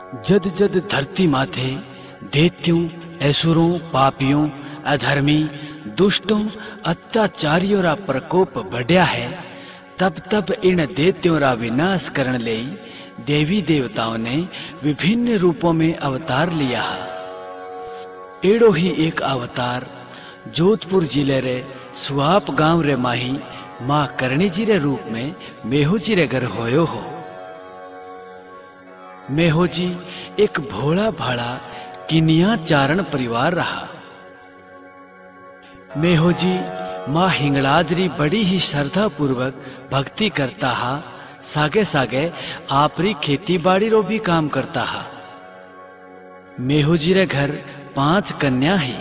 जद जद धरती माथे दैत्यों, असुरों, पापियों, अधर्मी, दुष्टों, अत्याचारियों रा प्रकोप बढ़िया है, तब तब इन दैत्यों रा विनाश करने ले देवी देवताओं ने विभिन्न रूपों में अवतार लिया है। एड़ो ही एक अवतार जोधपुर जिले रे सुआप गांव रे माही मां करणी जी रे रूप में मेहो जी रे घर होयो हो। मेहो जी एक भोला भाला किनिया चारण परिवार रहा। मेहो जी मां हिंगलाज री बड़ी ही श्रद्धा पूर्वक भक्ति करता हा। सागे सागे आपरी खेती बाड़ी रो भी काम करता हा। मेहो जी रे घर 5 कन्या ही।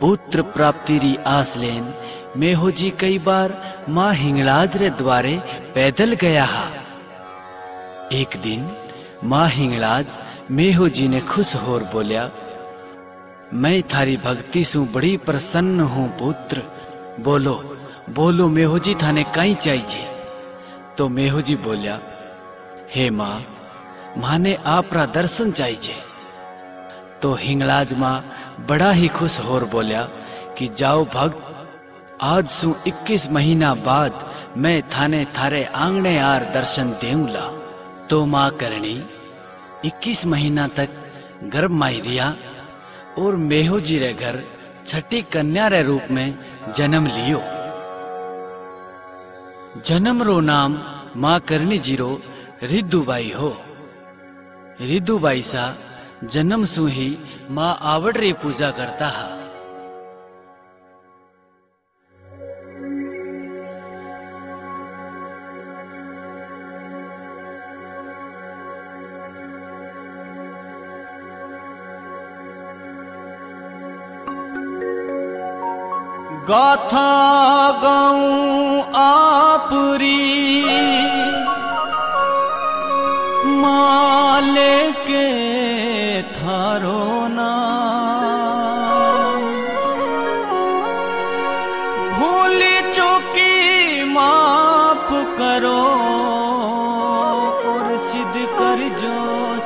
पुत्र प्राप्ति री आस लेन मेहो जी कई बार मां हिंगलाज रे द्वारे पैदल गया हा। एक दिन मां हिंगलाज मेहो जी ने खुश होर बोलिया, मैं थारी भक्ति सु बड़ी प्रसन्न हूं पुत्र। बोलो बोलो मेहो जी थाने कई चाहिए। तो मेहो जी बोलिया, हे मां, माने आपरा दर्शन चाहिए। तो हिंगलाज मां बड़ा ही खुश होर बोलिया कि जाओ भक्त, आज सु 21 महीना बाद मैं थाने थारे आंगने आर दर्शन देऊला। तो मां करणी 21 महीना तक गर्भ माई रिया और मेहो जी रे घर छठी कन्या रे रूप में जन्म लियो। जन्म रो नाम मां करणी जी रो रिद्धुबाई हो। रिद्धुबाई सा जन्म सु ही मां आवड़ री पूजा करता हा। गाथा गाऊं आपरी माले के थारो नाम। भूली चूकी माफ करो और सिद्ध कर जो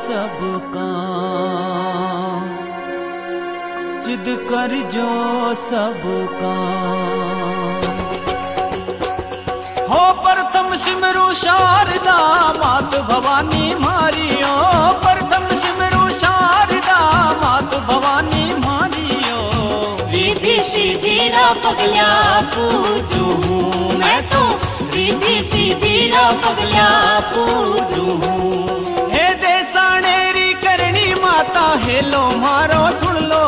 सब काम। सिद्ध कर जो सब काम। हो प्रथम सिमरु शारदा मात भवानी मारियो। प्रथम सिमरु शारदा मात भवानी मारियो। रिद्धि सिद्धि रा पगला पूजू हूँ मैं तो। रिद्धि सिद्धि रा पगला पूजू हूँ। हे देसाणेरी करणी माता हेलो मारो सुन लो।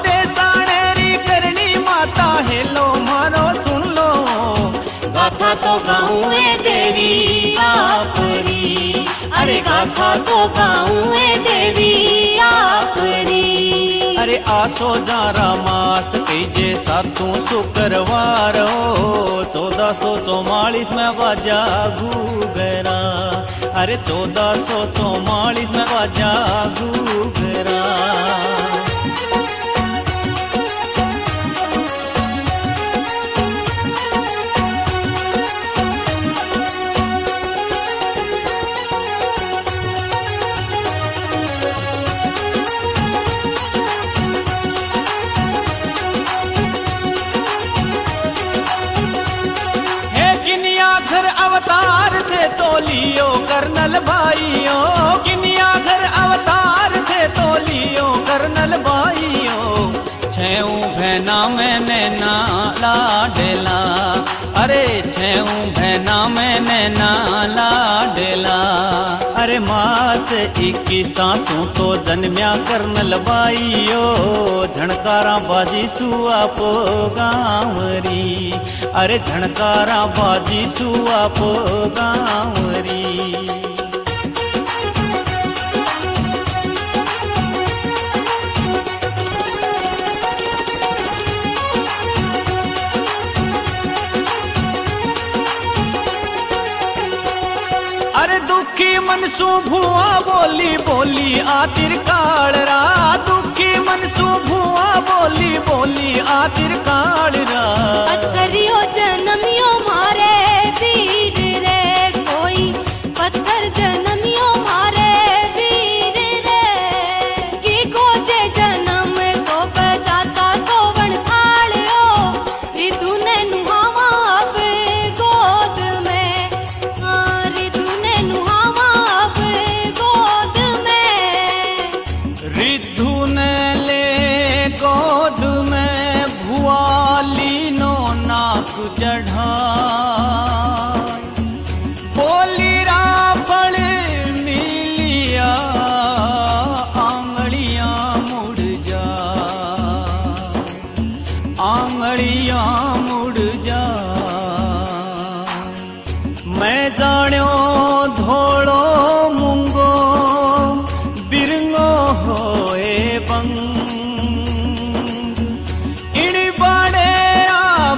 देसाणेरी करणी माता हेलो मारो सुन लो। गाथा तो गाऊं ए देवी आपरी। अरे गाथा तो गाऊं ए देवी आपरी। अरे आसो जारा मास कीजे सातों शुक्रवार हो। 1444 में बाजा घूगरा। अरे 1444 में बाजा घूगरा। अवतार थे तो लियो कर्नल भाइयों। किनिया घर अवतार थे तो लियो कर्नल भाइयों। छेऊ भैना मैंने ना लाडेला। अरे छेऊ भैना मैंने ना लाडेला। अरे मास 21 सासों तो जन्म्या कर्नल भाइयों। झणकारा बाजी सुआपो गांवरी। अरे झणकारा बाजी सुआपो गांवरी। अरे दुखी मनसू भुआ बोली बोली आतिर कालरा। दुखी मनसू भुआ बोली बोली आतिर कालरा। पत्थरियो जन्मियो मारे वीर रे कोई। पत्थर जन्मियो मारे चढ़ा बोली राफल मिलिया आंगड़ियां मुड़ जा आंगड़ियां मुड़ जा मैं जान्यो धोड़ो मुंगो बिरंगो होए बंग इन बाड़े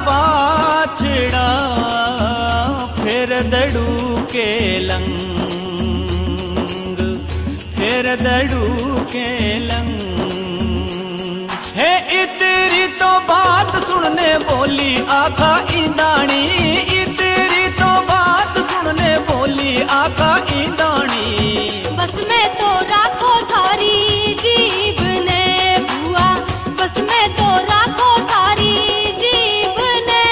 बाछड़ा फिर दड़ू के लंग फिर दड़ू के लंग है इतरी तो बात सुनने बोली आका ईंदाणी इतरी तो बात सुनने बोली आका ईंदाणी बस में तो राखो थारी जीभ ने बुआ बस में तो राखो थारी जीभ ने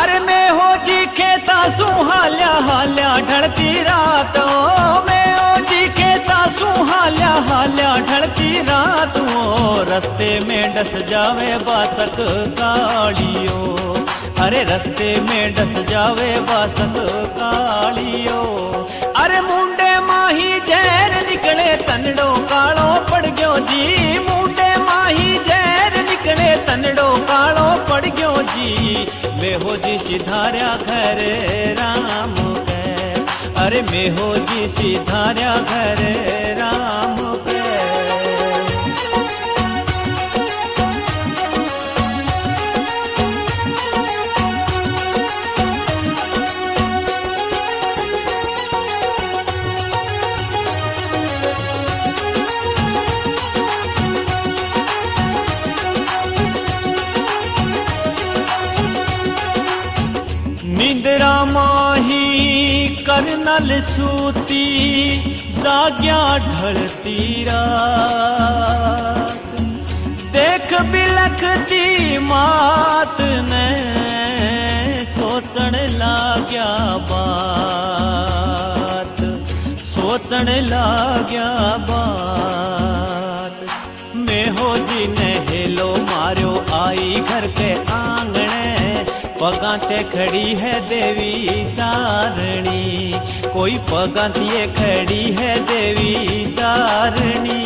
अरे मैं हो जी खेता सुहाल्या हाल्या ढलती रात मैं हो जी खेता सुहाल्या हाल्या ढलती रात रस्ते में डस जावे बासक कालियो अरे रस्ते में डस जावे बासक कालियो अरे मुंडे माही जहर निकले तनड़ो कालो पड़ गयो जी मुंडे माही जहर निकले तनड़ो कालो पड़ गयो जी मेहो जी सिधार्या घर राम के अरे मेहो जी सिधार्या घर राम के निंद्रा माही करनल सूती जाग्या ढलती रात देख बिलखती मात ने सोचण लाग्या बात सोचण लाग्या बात मेहो जी ने हेलो मार्यो आई घर के आंगणे पगाते खड़ी है देवी तारणी कोई पगातिए खड़ी है देवी तारणी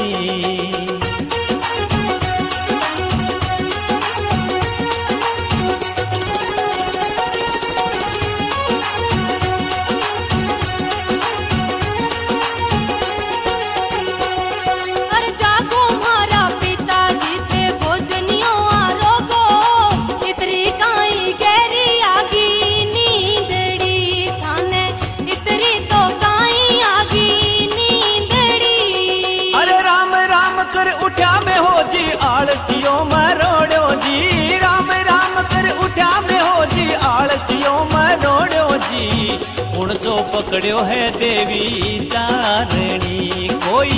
अरे जागो मारा पिताजी थे भोजनियों आरोगो इतरी काई गहरी आगी नींदड़ी थाने इतरी तो काई आगी नींदड़ी अरे राम राम कर उठा में हो जी आलसियों मरोड़ो जी राम राम कर उठा में हो जी आलसियों मरोड़ो जी उन तो पकड़ो है देवी तारणी कोई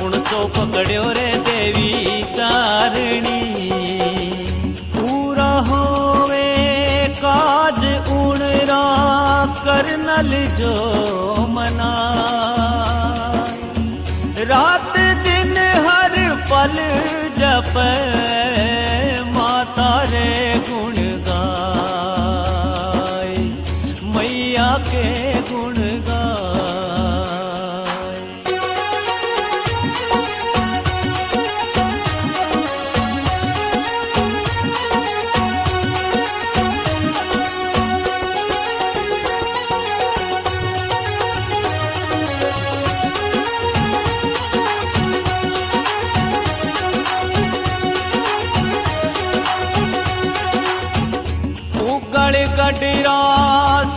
उन तो पकड़ो रे देवी तारणी पूरा होवे काज उणरा करनल जो मना रात दिन हर पल जप माता रे गुण गाय मैया के गुण गाय उगड़ गडरा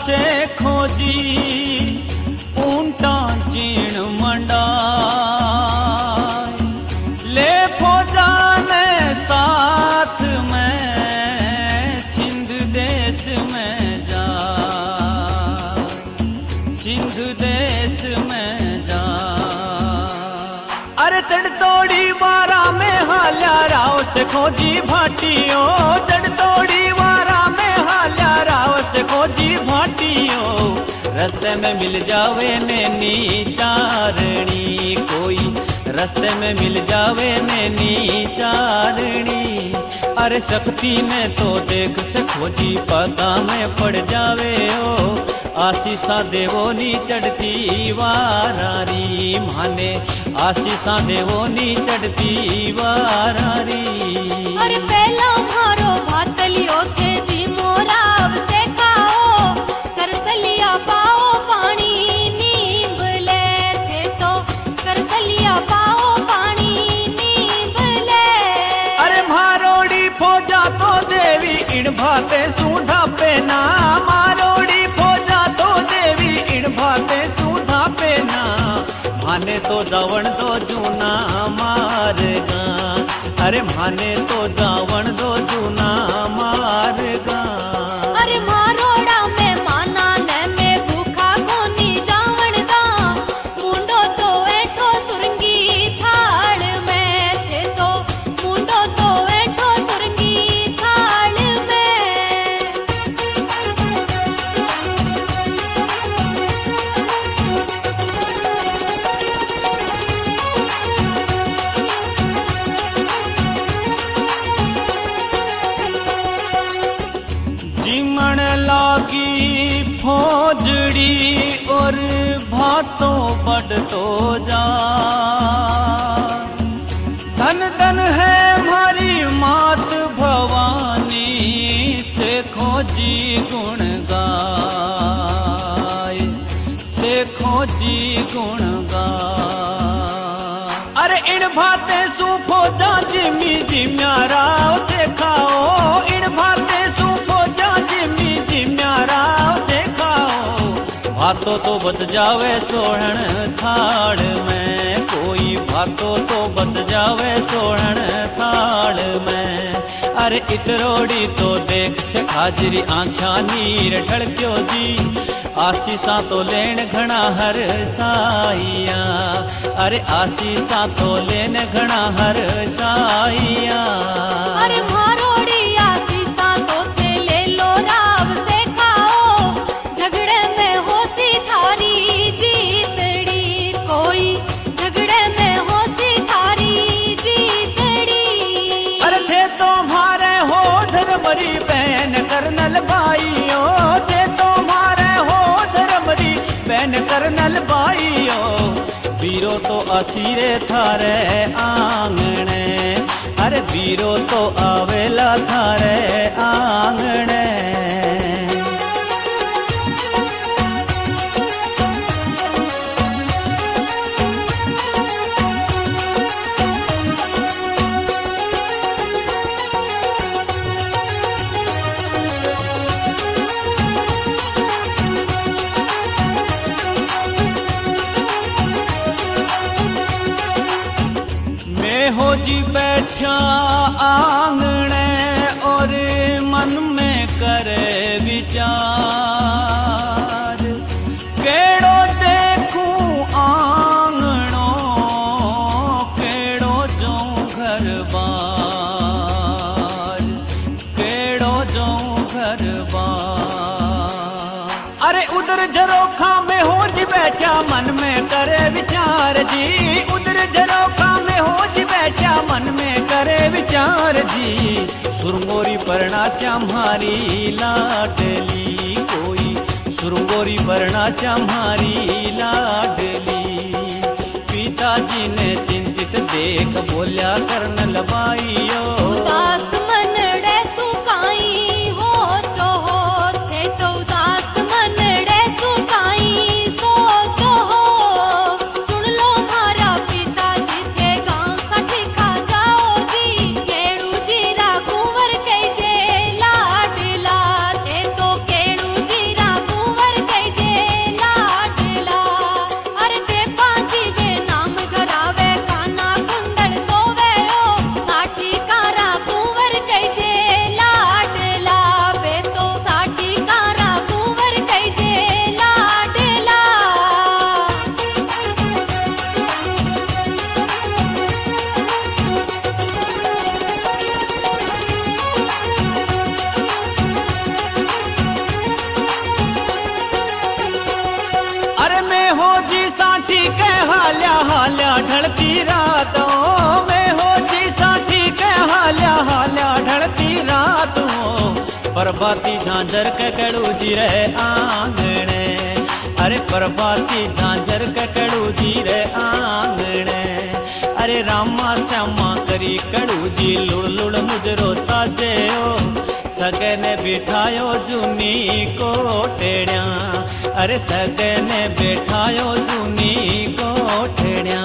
से खोजी ऊंटा चीण मंडा ले फौजा ने साथ में सिंध देश में जा सिंध देश में जा अरे चढ़ तोड़ी वारा में हाल्या राव से खोजी भाटियों चढ़ तोड़ी वारा में हाल्या राव से रस्ते में मिल जावे नैनी चारणी, कोई रस्ते में मिल जावे नैनी चारणी। अरे शक्ति में तो देख से खोजी पता में पड़ जावे ओ, आशीषा देवो नी चढ़ती वारारी माने, आशीषा देवो नी चढ़ती वारारी। अरे पहला मारो भातलियो थे जी मोराव से खाओ, करसलिया पाओ पानी नींब ले थे तो, करसलिया पाओ पानी नींब ले। अरे मारोड़ी फौजा तो देवी इड़ भाते सूढ़ा पे ना, मारोड़ी फौजा तो देवी इड़ भाते सूढ़ा पे ना। माने तो जावण दो जूना मारगा, अरे माने तो जावण दो जूना मारगा। अरे मारोड़ा में माना ने में भूखा कोनी जावण दा, मुंडो तो ऐठो सुरंगी थाल में थे तो, मुंडो तो ऐठो सुरंगी थाल में। जिमण लागी फौजड़ी और भातों बढ़तो जा, धन धन है हमारी मात भवानी से खोजी गुण गाय, से खोजी गुण गाय। अरे इन भाते सू फौजा जिमी जिम्यारा से खाओ, इन भाते सू फौजा जिमी जिम्यारा से खाओ। भातो तो बच जावे सोहन थाल में, कोई भातो तो बच जावे सोहन थाल में। अरे इतरोड़ी तो देख से हाजरी आंख्या नीर ढड़क्यो जी, आशीषा तो लेन घना हर साइया, अरे आशीषा तो लेन घना हर साइया। अरे मारोड़ी आशीषा तो थे ले लो राव से खाओ, झगड़े में होसी थारी जीतड़ी, कोई झगड़े में होसी थारी जीतड़ी। अरे थे तो मारे हो धर्मरी बहन करनल भाइयो, थे तो मारे हो धर्मरी बहन करनल भाइयो। वीरो तो असीरे थारे आंगणे, अरे वीरो तो आवेला थारे आंगणे। हो जी बैठा आंगणे और मन में करे विचार, केड़ो देखूं आंगणो केड़ो जाऊं घर बार, केड़ो जाऊं घर बार। अरे उधर झरोखा में हो जी बैठा मन में करे विचार जी, उधर झरोखा में हो जी बैठा मन में करे विचार जी। सुरंगोरी परना श्यामारी लाडली, कोई सुरंगोरी परना श्यामारी लाडली। पिताजी ने चिंतित देख बोल्या कर्नल भाइयो, उदास मनड़े सुकाई हो जो हो थे तो, उदास मनड़े सुकाई सो जो हो। सुन लो मारा पिताजी थे गांव साठी खा जाओ जी, केड़ू जीरा कुंवर के जे लाडला थे तो, केड़ू जीरा कुंवर के जे लाडला। अरे ते पांजी वे नाम घरावे काना कुंडल सोवे ओ, साठी कारा कुंवर प्रभाती झांझर के कड़ू जी रे आंगणे, अरे प्रभाती झांझर के कड़ू जी रे आंगणे, अरे रामा श्यामा करी कड़ू जी लुड़ लुड़ मुजरो साजे ओ, सगे ने बिठायो जूनी कोठेड़िया, अरे सगे ने बिठायो जूनी कोठेड़िया,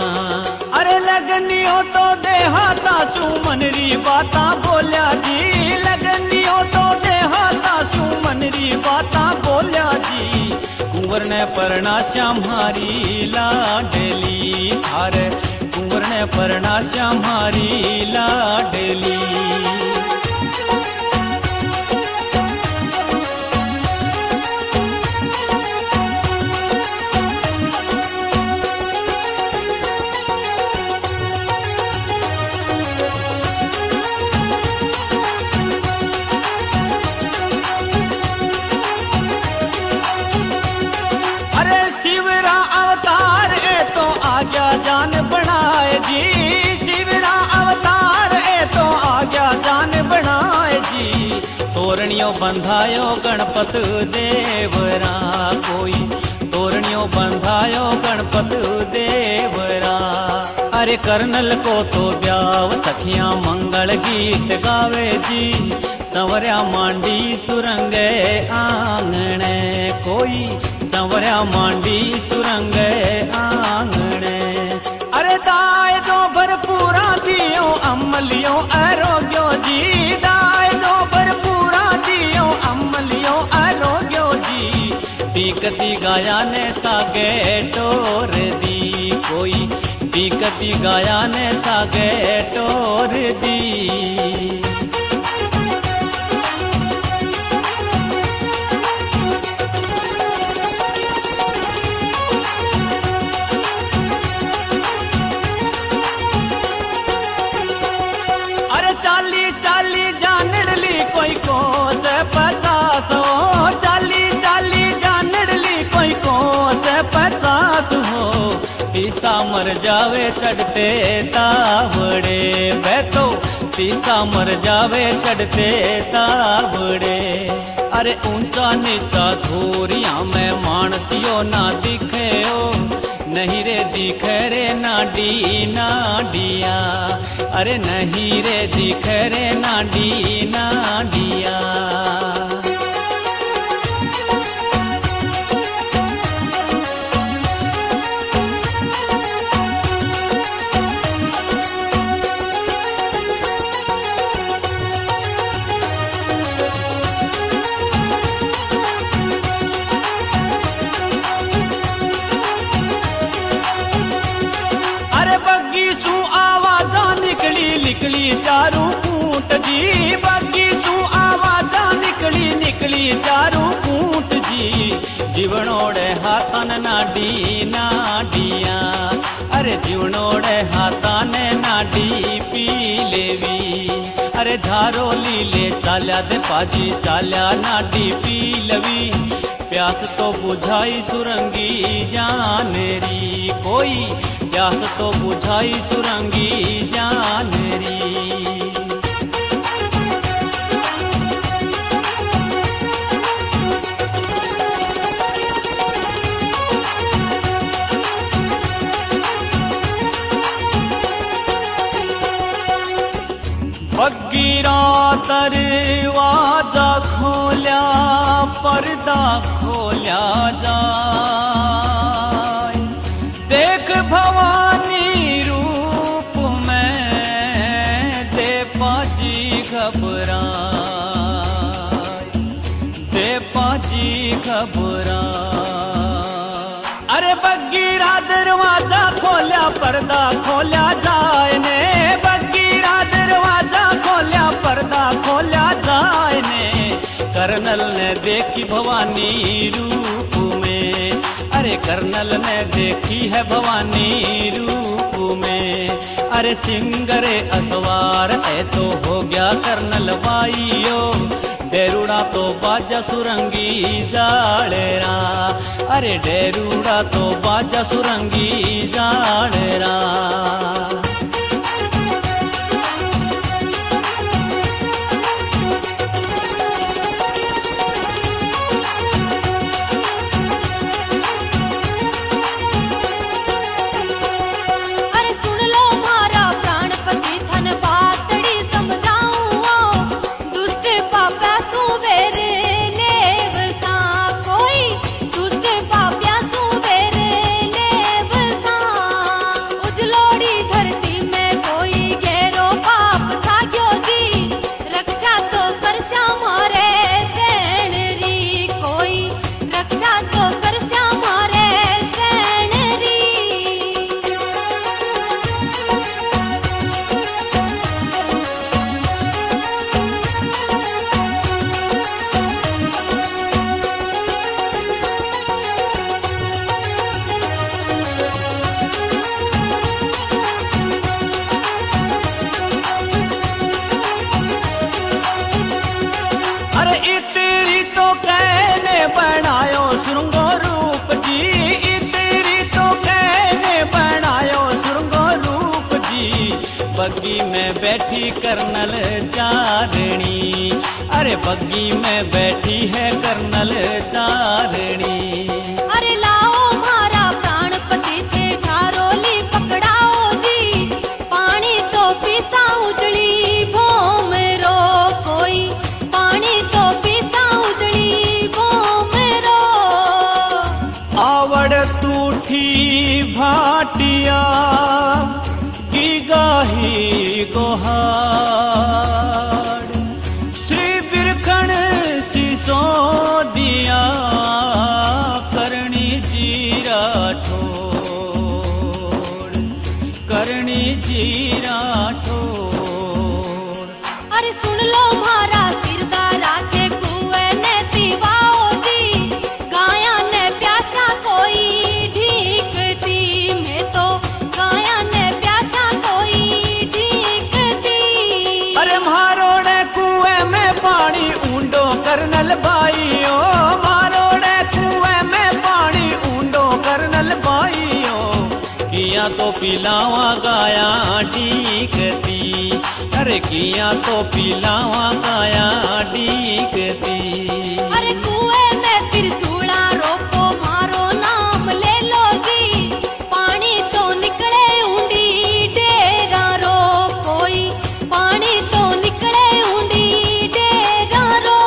अरे लगनियो तो देहाता सुमनरी बाता बोलिया जी, लगनियो तो देहाता सुमनरी बाता बोलिया जी, कुंवर ने परना श्याम हारी लाडली, अरे कुंवर ने परना श्याम हारी लाडली। जान बनाए जी, शिवरा अवतार ए तो आज्ञा जान बनाए जी, तोरणियों बंधायो गणपत देवरा, कोई तोरणियों बंधायो गणपत देवरा, अरे कर्नल को तो ब्याव सखियां मंगल गीत गावे जी, संवरिया मांडी सुरंगे आंगणे, कोई संवरिया मांडी सुरंगे आंगणे, अरे दाय दो भरपूरा दियो अमलियो आरोग्यो जी, दाय दो भरपूरा दियो अमलियो आरोग्यो जी, दीकती गाया ने सागे टोर दी, कोई दीकती गाया ने सागे टोर दी। तीसा मर जावे चढ़ते तावड़े, बैठो तीसा मर जावे चढ़ते तावड़े, अरे ऊंचा नीचा धोरिया में मानसियो ना दिखे ओ, नहीं रे दिखे रे नाडी नाडिया, अरे नहीं रे दिखे रे नाडी नाडिया। निकली चारू कूट जी, बाकी तू आवाजा निकली निकली चारू कूट जी, जीवनोड़े हाथन नाडी नाडिया, अरे जीवनोड़े हाथन नाडी पी लेवी, अरे झारो लीले चाल्या दे पाजी चाल्या नाडी पी लवी, प्यास तो बुझाई सुरंगी जानेरी, कोई प्यास तो बुझाई सुरंगी जानेरी। बगीरा दरवाजा खोल्या पर्दा खोल्या जाए, देख भवानी रूप में दे पाजी घबराए, दे पाजी घबराए, अरे बगीरा दरवाजा खोल्या पर्दा खोल्या जाए ने, बगीरा दरवाजा खोल्या पर्दा खोल्या जाए ने, कर्नल ने देखी भवानी रूप में, अरे कर्नल ने देखी है भवानी रूप में, अरे सिंगरे असवार है तो हो गया कर्नल बाइयो, डेरूड़ा तो बाजा सुरंगी जाड़ेरा, अरे डेरूड़ा तो बाजा सुरंगी जाड़ेरा। अरे इतरी तो कहने बनायो श्रृंगो रूप जी, इतरी तो कहने बनायो श्रृंगो रूप जी। बग्गी में बैठी कर्नल चारणी, अरे बग्गी में बैठी है कर्नल चारणी। अरे लाओ मारा प्राणपति थे झारोली पकड़ाओ जी, पानी तो पीसा उजड़ी भोम रो कोई, पानी तो पीसा उजड़ी भोम रो। आवड़ टूठी भाटिया की गाही गोहाड़, श्री बिरखण सीसो दिया करणी जी राठौड़, करणी जी राठौड़। अरे सुन लो मारा सिरदारा के कुएं ने दीवाओ जी, गाया ने प्यासा कोई ढीकती, मैं तो गाया ने प्यासा कोई ढीकती। अरे मारोड़े कुएं में पानी ऊंडो कर्नल भाइयों, मारोड़े कुएं में पानी ऊंडो कर्नल भाइयों। किया तो पिलावा गाया ढीकती, अरे किया तो पिलावा गाया ढीकती। अरे कुएं में त्रिशूला रोको मारो नाम ले लो जी, पानी तो निकले ऊंडी डेरा रो कोई, पानी तो निकले ऊंडी डेरा रो।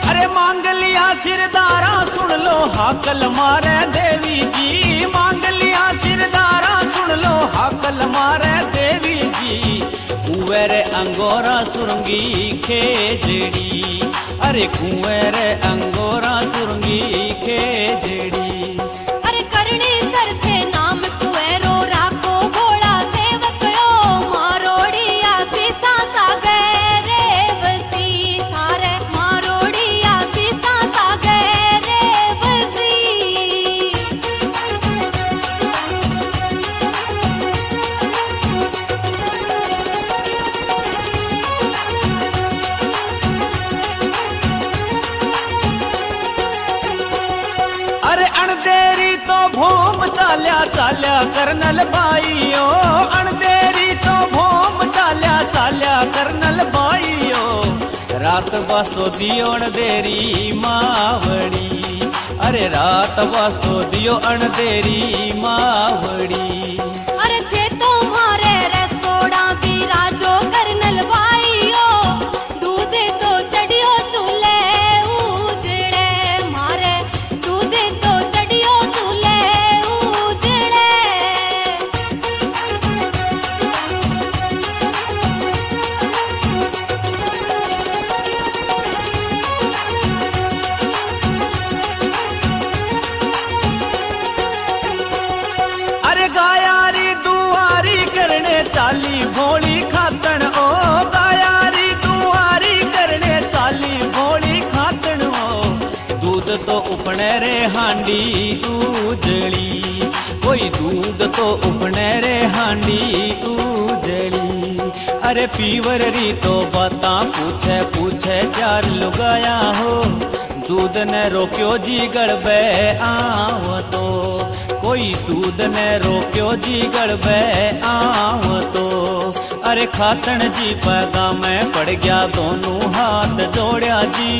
अरे मांग लिया सिरदारा सुन लो हाकल मारे देवी जी, मांग लिया सिरदारा सुन लो हाकल मारे देवी जी। कुंवर अंगोरा सुरंगी खेजड़ी, अरे कुंवर अंगोरा सुरंगी खेजड़ी। अरे करणी सर थे नाम कुएरो राखो भोला सेवक ओ, मारोड़िया सीसा सागे रे बसी थारे, मारोड़िया सीसा सागे रे बसी। अरे अणदेरी तो भोम चाल्या चाल्या कर्नल भाइयों, अणदेरी तो भोम चाल्या चाल्या कर्नल भाइयों। रात बसो दियो अणदेरी मावड़ी, अरे रात बसो दियो अणदेरी मावड़ी। अरे थे तुम्हारे रसोड़ा भी राजो कर्नल भाइयो, दूध तो चढ़ियो चूल्हे उजड़े मारे, दूध तो चढ़ियो चूल्हे उजड़े। अरे गायारी दुआरी करने चाली भोली खातन ओ, गायारी दुआरी करने चाली भोली खातन ओ। दूध तो उपने रे हांडी उजड़ी, कोई दूध तो उपने रे हांडी उजड़ी। अरे पीवर री तो बाता पूछे पूछे चार लुगाया हो, दूध ने रोक्यो जी गड़बे आव तो, कोई दूध ने रोक्यो जी गड़बे आव तो। अरे खातन जी पैदा में पड़ गया दोनों हाथ जोड़िया जी,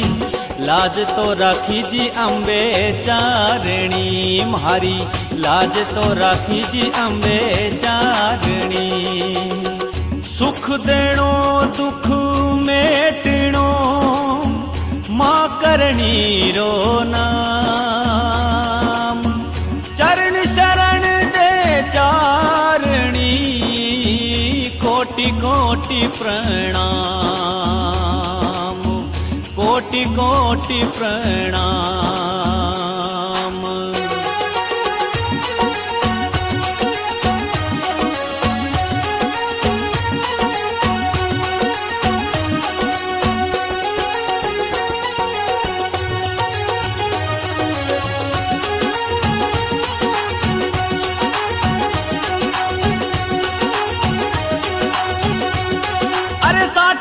लाज तो राखी जी अम्बे चारणी म्हारी, लाज तो राखी जी अम्बे चारणी। सुख देणो दुख मेटणो मां करणी रो नाम, चरण शरण दे चारणी कोटि कोटि प्रणाम, कोटि कोटि प्रणाम।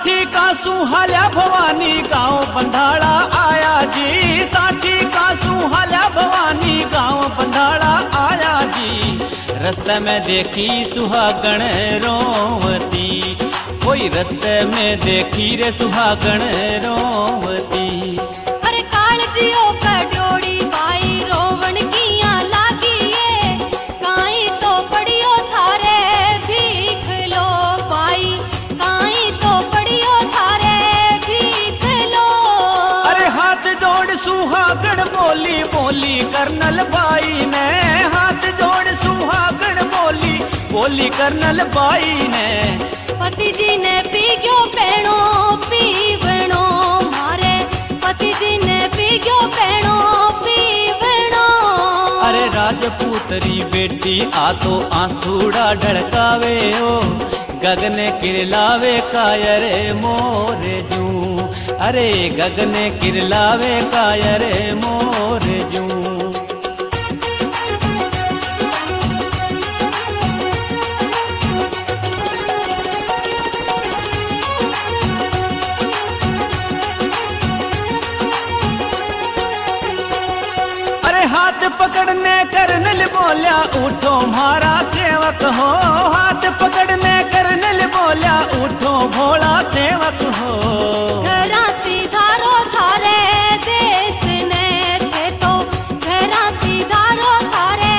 साठी का सुहाल्या भवानी गांव बंधाड़ा आया जी, साठी का सुहाल्या भवानी गांव बंधाड़ा आया जी। रस्ते में देखी सुहागण रोवती, कोई रस्ते में देखी रे सुहागण रोवती। अरे कालजियो कटोड़ी बाई रोवण किया लागी ये, काई तो पड़ियो थारे भीख लो बाई, काई तो पड़ियो थारे भीख लो। अरे हाथ जोड़ सुहागण बोली बोली कर्नल बाई ने, हाथ जोड़ सुहागण बोली बोली कर्नल बाई ने। पति जी ने पीग्यो पेणो पीवणो मारे, पति जी ने पीग्यो पेणो पीवणो। अरे राजपूतरी बेटी आ तो आंसूड़ा ढड़कावे ओ, गगने किरलावे कायर मोर जू। अरे गगने किरलावे कायर मोर जू। हाथ पकड़ने कर्नल बोल्या उठो म्हारा सेवक हो, हाथ पकड़ने कर्नल बोल्या उठो भोला सेवक हो। घरा सीधारो थारे देश ने थे तो, घरा सीधारो थारे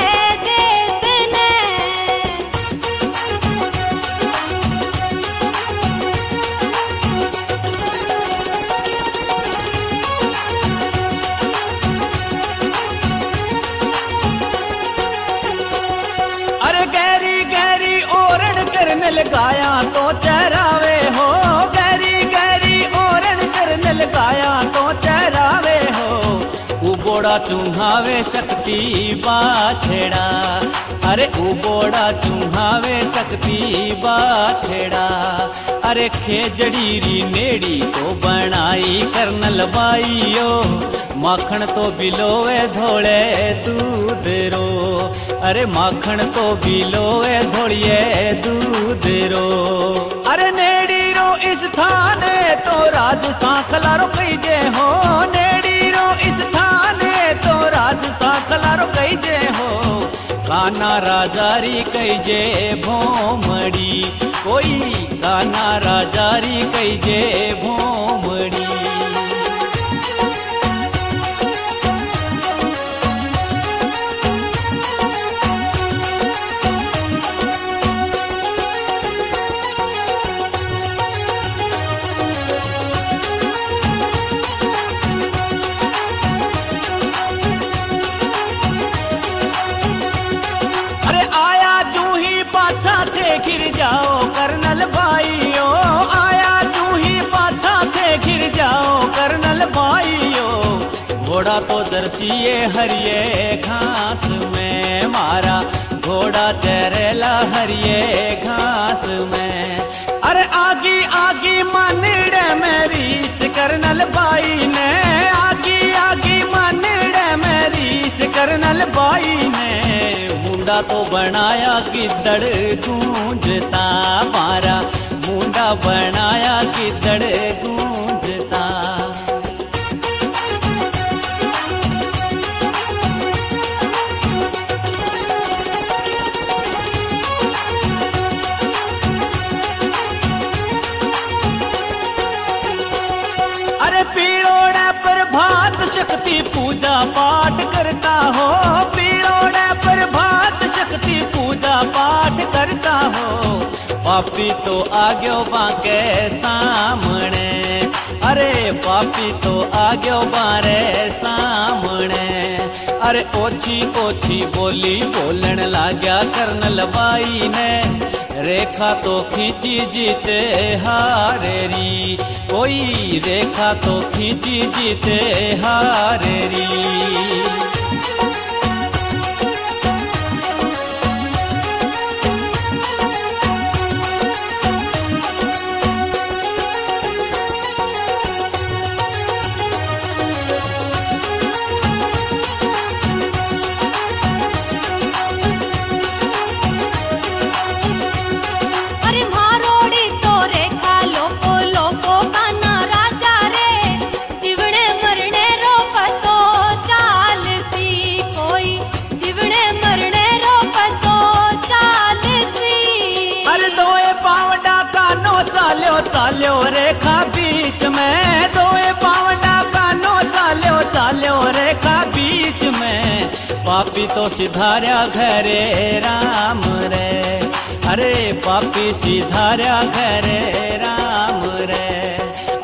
देश ने। गाया तो चरावे हो, गहरी गहरी ओरण कर्नल गाया तो चरावे हो। उबोड़ा चूहावे शक्ति बाछेड़ा, अरे उबोड़ा चूहावे शक्ति बाछेड़ा। अरे खेजड़ी री नेड़ी तो बनाई कर्नल बाईयो, माखण तो बिलोवे धोले दूध रो। अरे माखण तो बिलोवे धोलिए दूध रो। अरे नेड़ी रो इस थाने तो राज सांखलारो कईजे हो, नेड़ी रो इस थाने तो राज सांखलारो कईजे हो। काना राजारी कईजे भोमड़ी, कोई काना राजारी कईजे भोमड़ी। गिर जाओ कर्नल भाइयो, आया तू ही पाछा थे गिर जाओ कर्नल भाइयो। घोड़ा तो दर्शिए हरिये घास में मारा, घोड़ा चरेला हरिये घास में। अरे आगी आगी मानड़े मेरी कर्नल भाई ने, आगी आगी मानड़े मेरी कर्नल भाई ने। मुंडा तो बनाया गिद्दड़ गूंजता मारा, मुंडा बनाया गिद्दड़ गूंजता। अरे पीड़ोड़े पर भात शक्ति पूजा पाठ करता हो, पीड़ोड़े पर भात शक्ति पूजा पाठ करता हो। पापी तो आग्यो बाके सामने, अरे पापी तो आग्यो बारे सामने। अरे ओछी ओछी बोली बोलन लाग्या कर्नल बाई ने, रेखा तो खींची जीते हारेरी, कोई रेखा तो खींची जीते हारेरी। अरे मारोड़ी तो रेखा लोको लोक चाल्यो चाल्यो रेखा बीच में, दोए पावड़ा कानो चाल्यो चाल्यो रेखा बीच में। पापी तो सिधार्या घरे राम रे, अरे पापी सिधार्या घरे राम रे।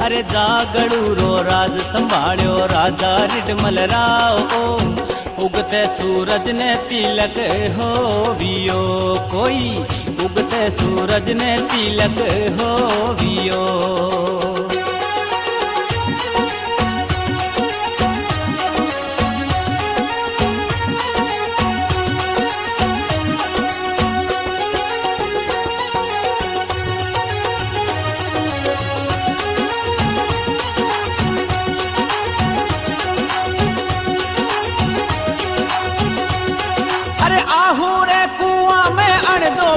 अरे जागड़ू रो राज संभाळ्यो राजा रिडमल राव, उगते सूरज ने तिलक होवियो कोई, उगते सूरज ने तिलक होवियो।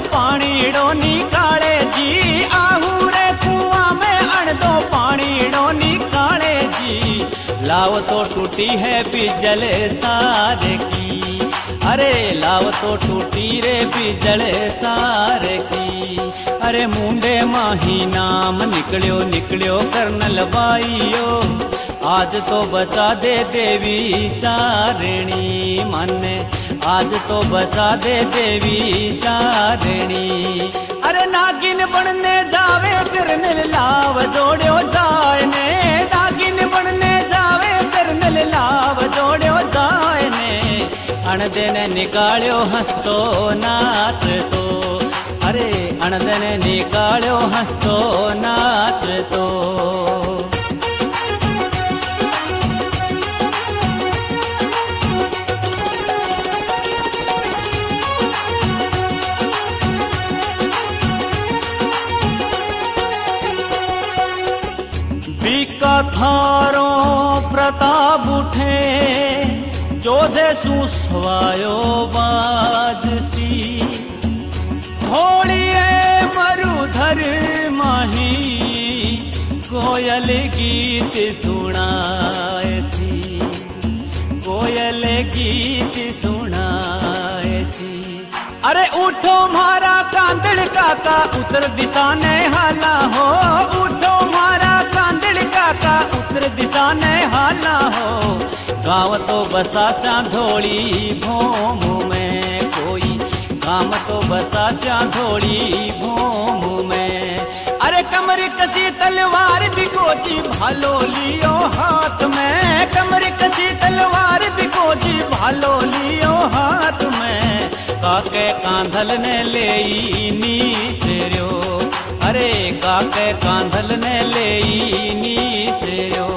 पानीड़ो निकाले जी, आहू रे कुआं में अण दो पानीड़ो निकाले जी। लाव तो टूटी है बिजल सारे की, अरे लाव तो टूटी रे बिजल सारे की। अरे मुंडे माही नाम निकलियो निकलियो कर्नल बाईयो, आज तो बचा दे देवी चारणी माने, आज तो बचा दे देवी चारणी। अरे नागिन बनने जावे कर्नल लाव जोड़ो जाए ने, नागिन बनने जावे कर्नल लाव जोड़ो जाए ने। अणदे ने निकाल्यो हंसतो नाच तो, अरे अणदे ने निकाल्यो हंसतो नाच तो। बीका थारो प्रताप उठे, जोधे सुसवायो बाजसी। होलिए मरुधर माही, कोयल गीत सुनाएसी, कोयल गीत सुनाएसी। अरे उठो मारा कांदड़ काका उत्तर दिशा ने हाला हो, उठो मारा कांदड़ काका उत्तर दिशा ने हाला हो। गाँव तो बसा श्याधोड़ी भोम में कोई, गाँव तो बसा श्याधोड़ी भोम में। अरे कमर कसी तलवार बिकोजी भालो लियो हाथ में, कमर कसी तलवार बिकोजी भालो लियो हाथ में। काके कांधल ने लेई नीसर्यो, अरे काके कांधल ने लेई नीसर्यो।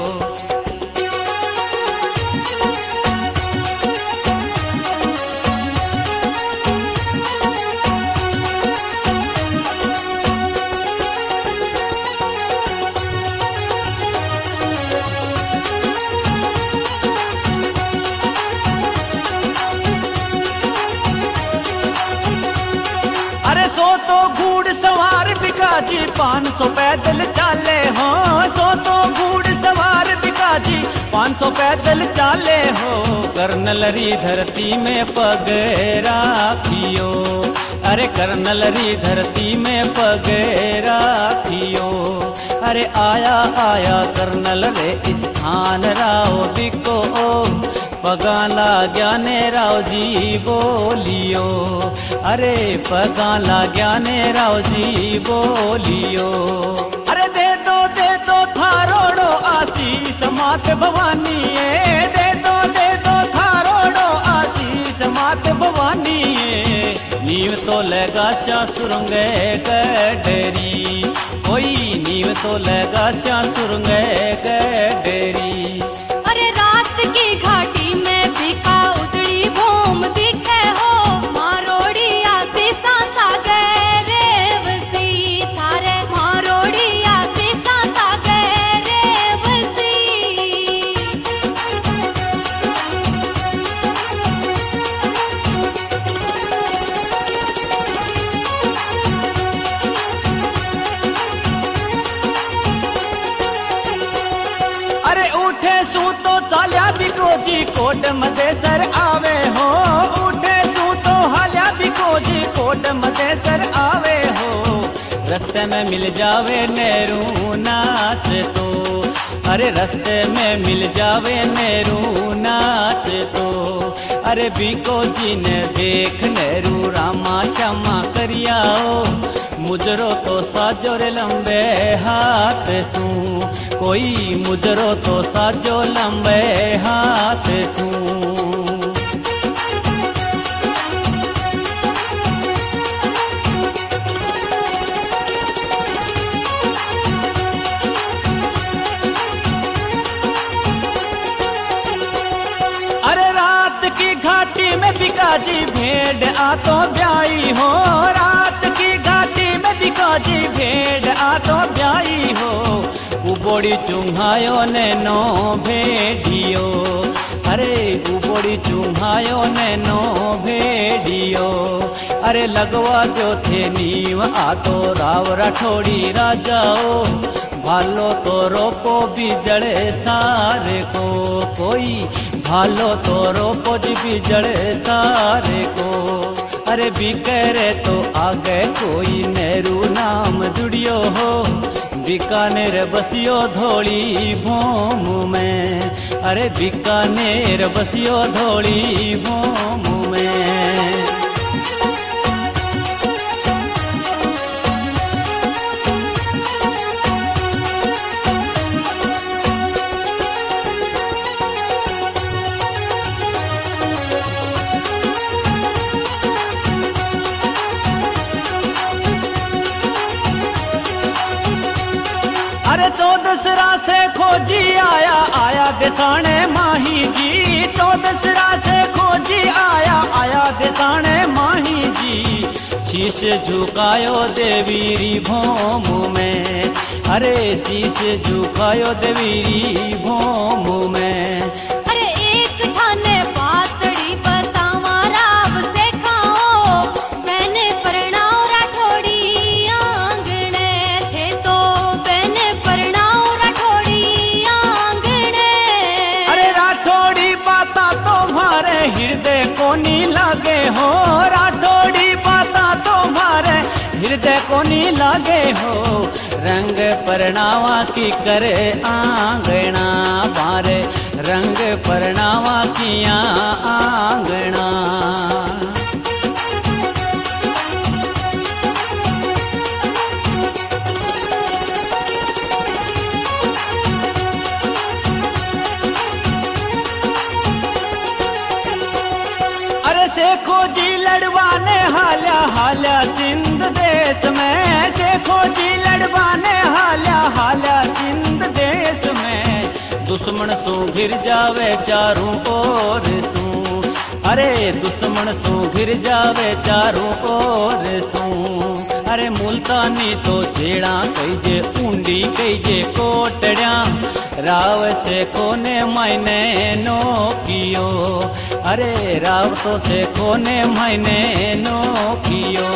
तो घूड़ सवार बिकाजी 500 पैदल चाले हो, सो तो घूड़ सवार बिकाजी 500 पैदल चाले हो। कर्नल री धरती में पग राखियो, अरे कर्नल री धरती में पग राखियो। अरे आया आया कर्नल रे स्थान राव बिको, पगाला ज्ञाने राव जी बोलियो, अरे पगाला ज्ञाने राव जी बोलियो। अरे दे दो थारोड़ो आशीष मात भवानी, दे दो थारोड़ो आशीष मात भवानी। नीव तो लगा श्या सुरंगे गडरी, कोई नीव तो लगा श्या सुरंगे गडरी। अरे रात की घाटी में बिका उजड़ी भूम दिखे हो, मारोड़ी आशीषा सागर रेवसी थारे, मारोड़ी आशीषा सागर रेवसी। अरे उठे सू तो चाल्या बिकोजी कोट मदेसर आवे हो, उठे सू तो हाल्या बिकोजी कोट मदेसर आवे हो। रस्ते में मिल जावे नेहरू नाच तो, अरे रस्ते में मिल जावे नेहरू नाच तो। अरे बीको जी ने देख नेहरू रामा श्यामा करियाओ, मुजरो तो साजो रे लंबे हाथ सू, कोई मुजरो तो साजो लंबे हाथ सू। अरे रात की घाटी में बिकाजी भेड़ आ तो ब्याई हो, रात की घाटी में बिकाजी भेड़ आ तो ब्याई हो। उबोड़ी चुंघायो नैनो भेड़ियो, अरे उबोड़ी चुंघायो नैनो भेड़ियो। अरे लगवा जो थे नीव आ तो राव राठौड़ी राजाओ, भालो तो रोपो बिजड़े सारे को, कोई भालो तो रोपो जी बिजड़े सारे को। अरे बिकरे तो आगे कोई नेहरू नाम जुड़ियो हो, बीकानेर बसियो धोली भोम में, अरे बीकानेर बसियो धोली भोम में। अरे चौदसरा से खोजी आया, आया देसाने माही जी, चौदसरा से खोजी आया, आया देसाने माही जी। शीश झुकायो देवीरी भोम में, अरे शीश झुकायो देवीरी भोम में। अरे एक थाने पातड़ी बतावा राव से खाओ, मैंने परणाव राठौड़ी आंगणे थे तो, मैंने परणाव राठौड़ी आंगणे। अरे राठौड़ी बाता तुम्हारे हृदय को नी लागे हो, राठौड़ी बाता तुम्हारे हृदय को नी लागे हो। रंग परणावा की करे आंगना बारे, रंग परणावा किया आंगना। अरे सेखो जी लड़वाने हाल्या हाल्या सिंध देश में, सेखो जी लड़वाने हाल्या हाल्या सिंध देश में। दुश्मन सो घिर जावे चारों ओर सू, अरे दुश्मन सो घिर जावे चारों ओर सू। अरे मुल्तानी तो जेड़ा कईजे ऊंडी कईजे कोटड़िया, राव से कोने मैंने नो कियो, अरे राव तो से कोने मैंने नो कियो।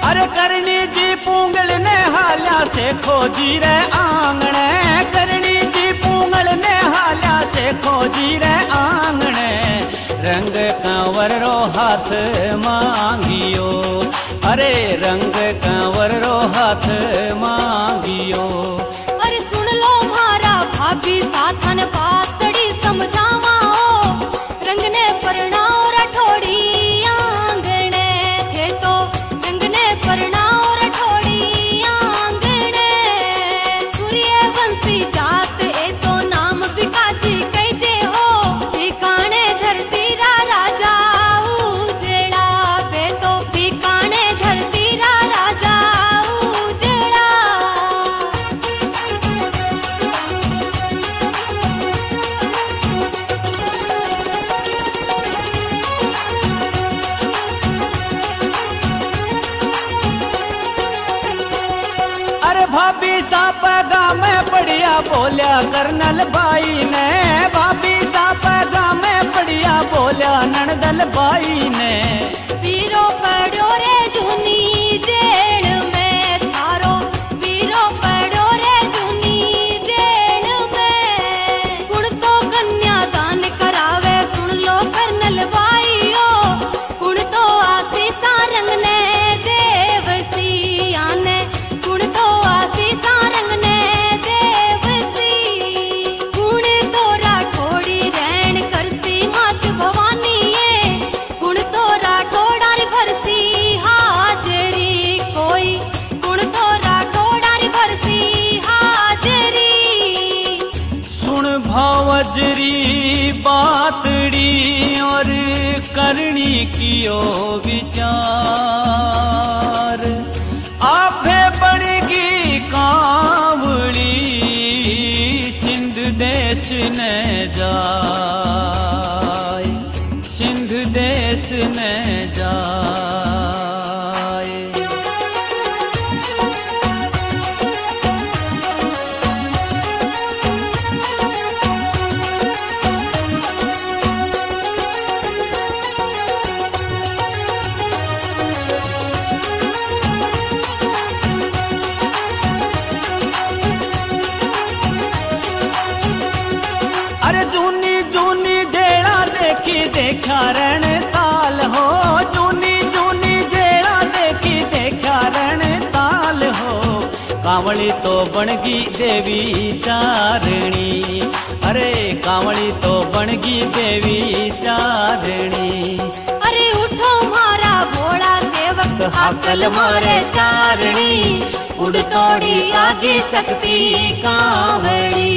अरे करनी जी पूंगल ने हाल्या से खोजी रे आंगणे, करनी जी पूंगल ने हाल्या से खोजी रे आंगणे। रंग कंवर रो हाथ मांगियो, अरे रंग कंवर रो हाथ मांगियो। अरे सुन लो मारा भाभी साथन पातड़ी समझावाओ, रंग ने परणाव राठौड़ी आंगणे थे तो, रंग ने परणाव राठौड़ी आंगणे। सूर्यवंशी जात ए तो नाम बिकाजी कैजे हो, बीकाने धरती रा राजा उजेड़ा बे तो, बीकाने धरती रा राजा उजेड़ा। अरे भाभी सा पैगा में बढ़िया बोलिया कर्नल भाई ने, भाभी सा पैगा में बढ़िया बोलिया बाई ने। वीरो पड़ो रे जूनी जेल में थारो, वीरो पड़ो रे जूनी जेल में। कुण तो कन्यादान करावे सुन लो कर्नल भाइयो, कुण तो आशीषा रंगने देवसी आने, कुण तो आशीषा रंगने देवसी। कुण तो राठौड़ी रहन करसी मात भवानी है, कुण तो राठौड़ारी भरसी हाजरी कोई, कुण तो राठौड़ारी भरसी हाजरी। सुन भावजरी बातड़ी और करनी कियो विचार, आपे बड़गी कांवड़ी सिंध देश ने जाए, सिंध देश ने जाए। अरे जूनी जूनी जेड़ा देखी देखा रण ताल हो, जूनी जूनी जेड़ा देखी देखा रण ताल हो। कांवड़ी तो बनगी देवी चारणी, अरे कांवड़ी तो बनगी देवी चारणी। अरे उठो मारा भोला सेवक हाकल मारे चारणी, उड़ तोड़ी आगे शक्ति कांवड़ी,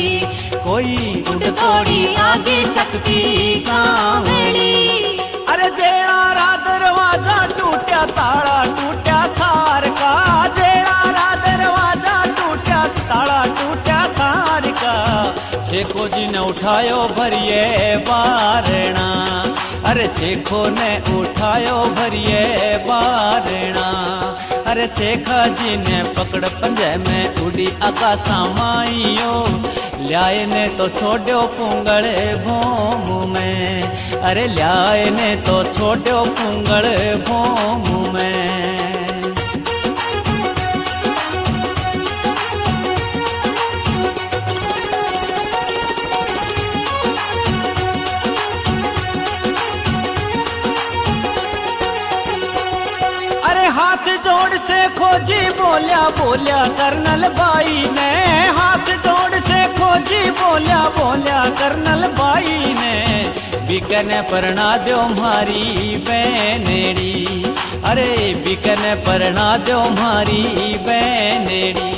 कोई उड़ तोड़ी आगे शक्ति कांवड़ी। अरे जेड़ा रा दरवाजा टूटा ताला टूटा सार का, जेड़ा रा दरवाजा टूटा ताला टूटा सार का। शेखो जी ने उठायो भरिए बारणा, अरे शेखो ने उठायो भरिए बारणा। अरे शेखा जी ने पकड़ पंजे में उड़ी आकाशा माइयो, ल्याए ने तो छोड़ो पुंगड़ भोम में, अरे ल्याए ने तो छोड़ो पुंगड़ भोम में। अरे हाथ जोड़ से खोजी बोलिया बोलिया कर्नल बाई ने, हाथ जोड़ से खोजी बोलिया बोलिया कर्नल बाई ने। बिकने परना दो मारी बैनेड़ी, अरे बिकने परना दो मारी बैनेड़ी।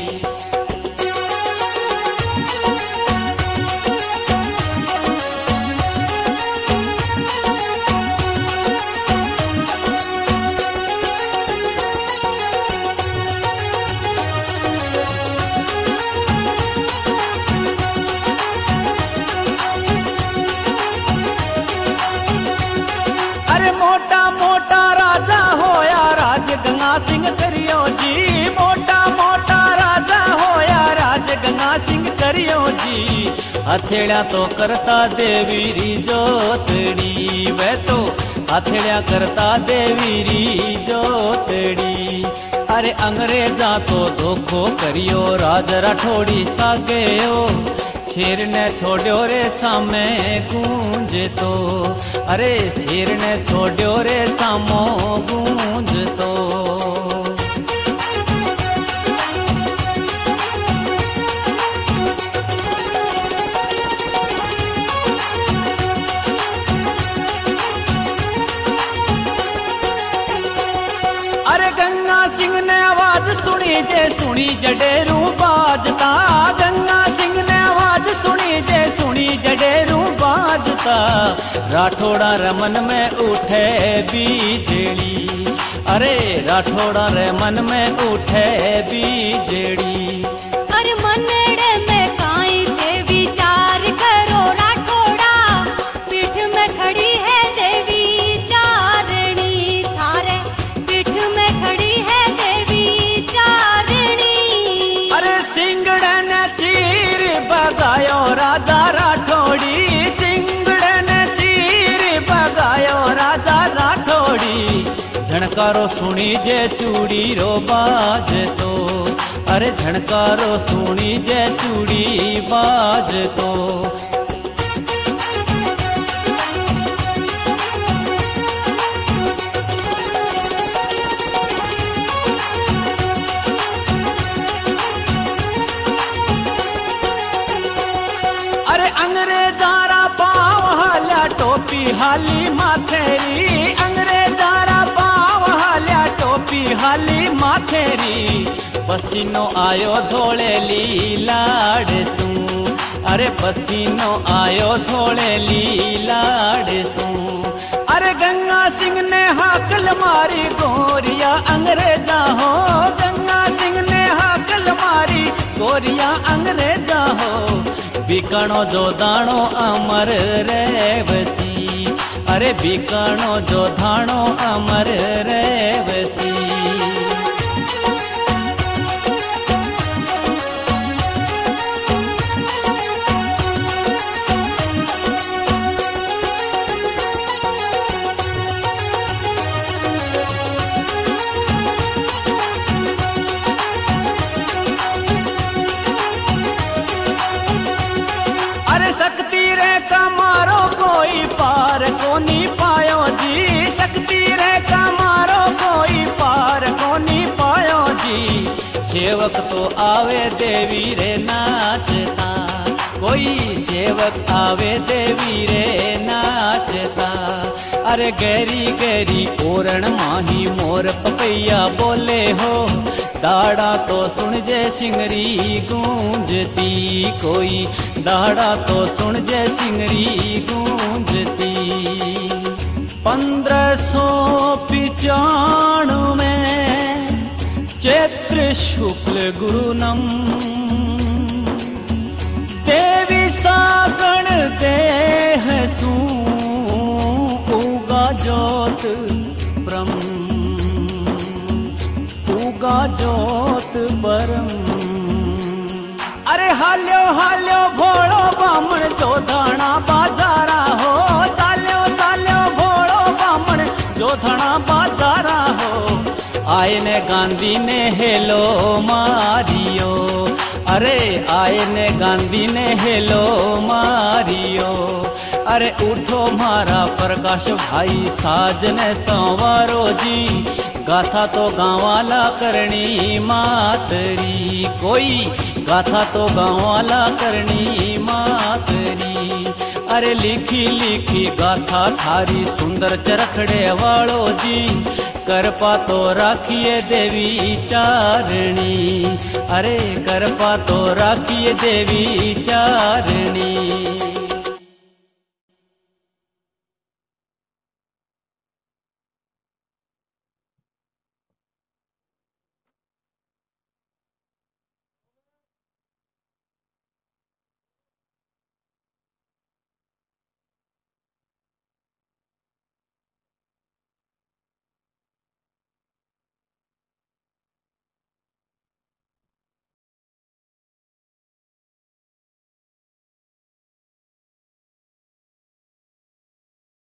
मोटा मोटा राजा होया राज गंगा सिंह करियो जी, मोटा मोटा राजा होया राज गंगा सिंह करियो जी। हथेड़ा तो करता देवी री जोतड़ी, वे तो हथेड़ा करता देवी री जोतड़ी। अरे अंग्रेजा तो धोखो करियो राज राठौड़ी सागेयो, शेर ने छोड़ो रे सामे गूंज तो, अरे शेर ने छोड़ो रे सामो गूंज तो। अरे गंगा सिंह ने आवाज सुनी जे सुनी जडेरू बाजता, गंगा सिंह ने आवाज सुनी जे सुनी जडेरू बाजता। राठौड़ा रे मन में उठे बीजड़ी, अरे राठौड़ा रे मन में उठे बीजड़ी। अरे मनड़े में काई थे विचार करो राठौड़ा, पीठ में खड़ी है देवी चारणी थारे, पीठ में खड़ी है देवी चारणी। अरे सिंगड़े ने चीर बगायो राजा राठौड़ी, सिंगड़े ने चीर बगायो राजा झणकारो सुनी जे चूड़ी रो बाज तो, अरे झणकारो सुनी जे चूड़ी बाज तो। अरे अंग्रेजारा पाव हाल्या टोपी हाली माथेरी, अंग्रेजारा पाव हाल्या टोपी हाली माथेरी। पसीनो आयो धोळेली लाडसू, अरे पसीनो आयो धोळेली लाडसू। अरे गंगा सिंह ने हाकल मारी गोरिया अंग्रेजा हो, गंगा सिंह ने हाकल मारी गोरिया अंग्रेजा हो। बीकाणो जो दाणो अमर रेवसी, अरे बीकाणो जो दाणो अमर रेवसी। शक्ति रे का मारो कोई पार कोनी पायो जी, शक्ति रे का मारो कोई पार कोनी पायो जी। सेवक तो आवे देवी रे नाचता, कोई सेवक आवे देवी रे नाचता। अरे गहरी गहरी ओरण माही मोर पपैया बोले हो, दाड़ा तो सुन जे सिंगरी गूंजती, कोई दाड़ा तो सुन जे सिंगरी गूंजती। 1595 में चैत्र शुक्ल गुरुनम, देवी सागण देह सू उगा ज्योत ब्रह्म, उगा ज्योत परम। अरे हाल्यो हाल्यो भोळो बामण जो धणा बाजारा हो, चाल्यो चाल्यो भोळो बामण जो धणा बाजारा हो। आए ने गांधी ने हेलो मारियो, अरे आए ने गांधी ने हेलो मारियो। अरे उठो मारा प्रकाश भाई साजने संवारो जी, गाथा तो गाँवाला करनी मातरी, कोई गाथा तो गाँवाला करनी मातरी। अरे लिखी लिखी गाथा थारी सुंदर चरखड़े वालो जी, करपा तो राखिए देवी चारणी, अरे करपा तो राखिए देवी चारणी।